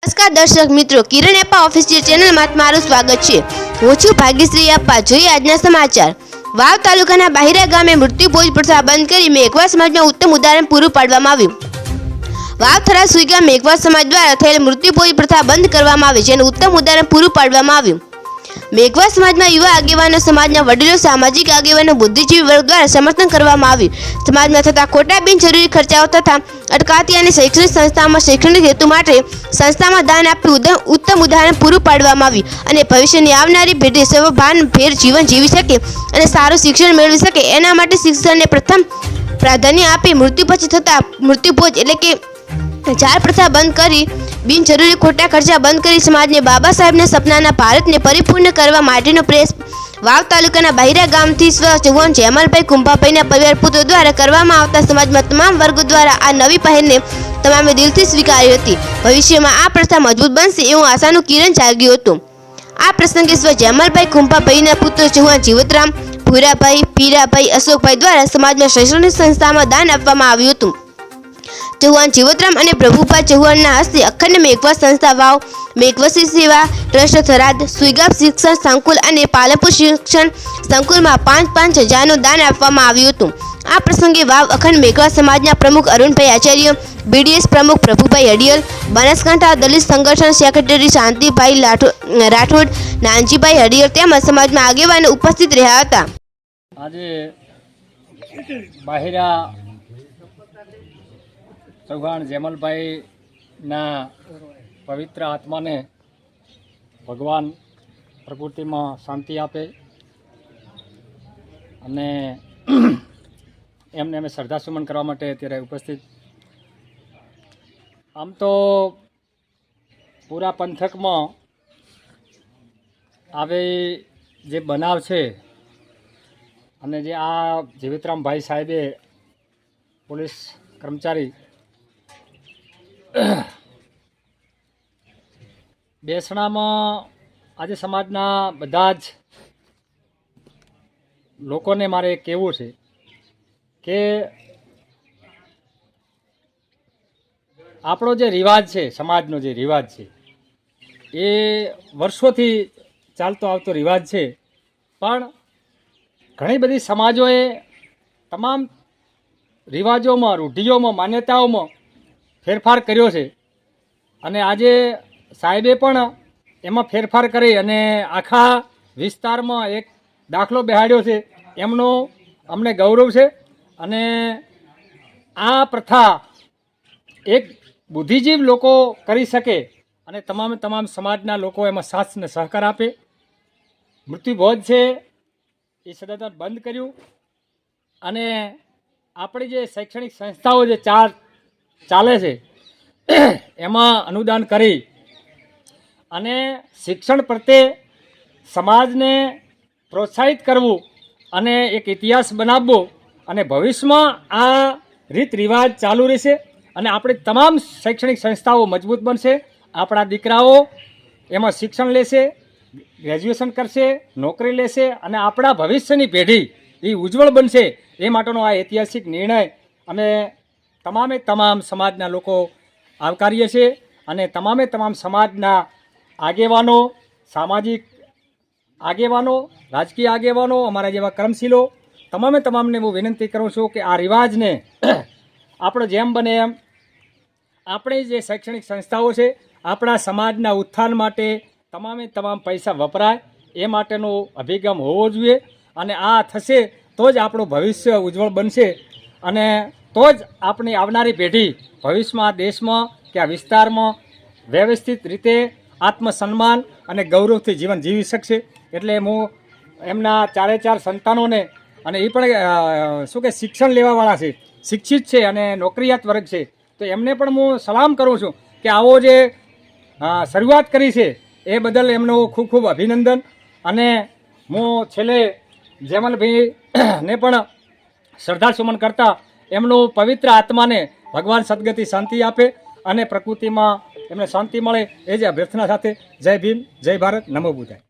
નમસ્કાર દર્શક મિત્રો, કિરણ એપા ઓફિશિયલ ચેનલમાં તમારું સ્વાગત છે। હું છું ભાગ્યશ્રી એપા। જોઈએ આજના સમાચાર। વાવ તાલુકાના બાહિરા ગામે મૃત્યુ ભોજ પ્રથા બંધ કરી મેઘવા સમાજમાં ઉત્તમ ઉદાહરણ પૂરું પાડવામાં આવ્યું। વાવ થરા સુઈગામ મેઘવા સમાજ દ્વારા થયેલ મૃત્યુ ભોજ પ્રથા બંધ કરવામાં આવી, જેનું ઉત્તમ ઉદાહરણ પૂરું પાડવામાં આવ્યું। મેઘવા સમાજમાં યુવા આગેવાનો, સમાજના વડીલો, સામાજિક આગેવાનો, બુદ્ધિજીવી વર્ગ દ્વારા સમર્થન કરવામાં આવ્યું। સમાજમાં થતા ખોટા બિનજરૂરી ખર્ચાઓ તથા અટકાતી અને શૈક્ષણિક સંસ્થાઓમાં શૈક્ષણિક હેતુ માટે સંસ્થામાં દાન આપી ઉત્તમ ઉદાહરણ પૂરું પાડવામાં આવ્યું અને ભવિષ્યની આવનારી પેઢી સર્વભાનભેર જીવન જીવી શકે અને સારું શિક્ષણ મેળવી શકે એના માટે શિક્ષણને પ્રથમ પ્રાધાન્ય આપી મૃત્યુ પછી થતા મૃત્યુભોજ એટલે કે જાર પ્રથા બંધ કરી બિનજરૂરી ખોટા ખર્ચા બંધ કરી સમાજને બાબા સાહેબના સપનાના ભારતને પરિપૂર્ણ કરવા માટેનો પ્રયાસ વાવ તાલુકાના બાહિરા ગામથી સ્વ ચૌહાણ જેમલભાઈ કુંભાભાઈના પરિવાર પુત્રો દ્વારા કરવામાં આવતા સમાજમાં તમામ વર્ગો દ્વારા આ નવી પહેલને તમામે દિલથી સ્વીકારી હતી। ભવિષ્યમાં આ પ્રથા મજબૂત બનશે એવું આશાનું કિરણ જાગ્યું હતું। આ પ્રસંગે સ્વ જેમલભાઈ કુંભાભાઈના પુત્રો ચૌહાણ જીવતરામ, ભૂરાભાઈ, પીરાભાઈ, અશોકભાઈ દ્વારા સમાજમાં શૈક્ષણિક સંસ્થામાં દાન આપવામાં આવ્યું હતું। ચૌહાણ જીવતરામ અને પ્રભુભા ચૌહાણના હસ્તે અખંડ મેઘવા સંસ્થા વાવ, મેઘવસી સેવા ટ્રસ્ટ થરાદ, સુઈગામ શિક્ષણ સંકુલ અને પાલનપુર શિક્ષણ સંકુલમાં 5-5 હજારનું દાન આપવામાં આવ્યું હતું। આ પ્રસંગે વાવ અખંડ મેઘવા સમાજના પ્રમુખ અરુણભાઈ આચાર્ય, બીડીએસ પ્રમુખ પ્રભુભાઈ હડિયલ, બનાસકાંઠા દલિત સંગઠન સેક્રેટરી શાંતિભાઈ રાઠોડ, નાનજીભાઈ હડિયલ તેમજ સમાજમાં આગેવાનો ઉપસ્થિત રહ્યા હતા। આજે બાહિરા ચૌહાણ જેમલભાઈના પવિત્ર આત્માને ભગવાન પ્રકૃતિમાં શાંતિ આપે અને એમને અમે શ્રદ્ધાસુમન કરવા માટે અત્યારે ઉપસ્થિત। આમ તો પૂરા પંથકમાં આવી જે બનાવ છે અને જે આ જીવિતરામભાઈ સાહેબે પોલીસ કર્મચારી બેસણામાં આજે સમાજના બધા જ લોકોને મારે કહેવું છે કે આપણો જે રિવાજ છે, સમાજનો જે રિવાજ છે એ વર્ષોથી ચાલતો આવતો રિવાજ છે, પણ ઘણી બધી સમાજોએ તમામ રિવાજોમાં, રૂઢિઓમાં, માન્યતાઓમાં ફેરફાર કર્યો છે અને આજે સાહેબે પણ એમાં ફેરફાર કરી અને આખા વિસ્તારમાં એક દાખલો બેહાડ્યો છે, એમનો અમને ગૌરવ છે। અને આ પ્રથા એક બુદ્ધિજીવ લોકો કરી શકે અને તમામ સમાજના લોકો એમાં સાથ અને સહકાર આપે। મૃત્યુભોજ છે એ સતત બંધ કર્યું અને આપણી જે શૈક્ષણિક સંસ્થાઓ જે ચાલે છે એમાં અનુદાન કરી અને શિક્ષણ પ્રત્યે સમાજને પ્રોત્સાહિત કરવું અને એક ઇતિહાસ બનાવવો અને ભવિષ્યમાં આ રીત રિવાજ ચાલુ રહેશે અને આપણી તમામ શૈક્ષણિક સંસ્થાઓ મજબૂત બનશે। આપણા દીકરાઓ એમાં શિક્ષણ લેશે, ગ્રેજ્યુએશન કરશે, નોકરી લેશે અને આપણા ભવિષ્યની પેઢી એ ઉજ્જવળ બનશે। એ માટેનો આ ઐતિહાસિક નિર્ણય અમે તમામ સમાજના લોકો આવકારીએ છીએ અને તમામ સમાજના આગેવાનો, સામાજિક આગેવાનો, રાજકીય આગેવાનો, અમારા જેવા કર્મશીલો તમામને હું વિનંતી કરું છું કે આ રિવાજને આપણો જેમ બને એમ આપણી જે શૈક્ષણિક સંસ્થાઓ છે આપણા સમાજના ઉત્થાન માટે તમામ પૈસા વપરાય એ માટેનો અભિગમ હોવો જોઈએ અને આ થશે તો જ આપણું ભવિષ્ય ઉજ્જવળ બનશે અને તો જ આપણી આવનારી પેઢી ભવિષ્યમાં દેશમાં કે આ વિસ્તારમાં વ્યવસ્થિત રીતે આત્મસન્માન અને ગૌરવથી જીવન જીવી શકશે। એટલે હું એમના 4 સંતાનોને અને એ પણ શું કે શિક્ષણ લેવાવાળા છે, શિક્ષિત છે અને નોકરિયાત વર્ગ છે, તો એમને પણ હું સલામ કરું છું કે આવો જે શરૂઆત કરી છે એ બદલ એમનો ખૂબ અભિનંદન। અને હું છેલ્લે જેમલભાઈને પણ શ્રદ્ધાસુમન કરતા એમનું પવિત્ર આત્માને ભગવાન સદગતિ શાંતિ આપે અને પ્રકૃતિમાં એમને શાંતિ મળે એ જ અભ્યર્થના સાથે જય ભીમ, જય ભારત, નમો બુદ્ધાય।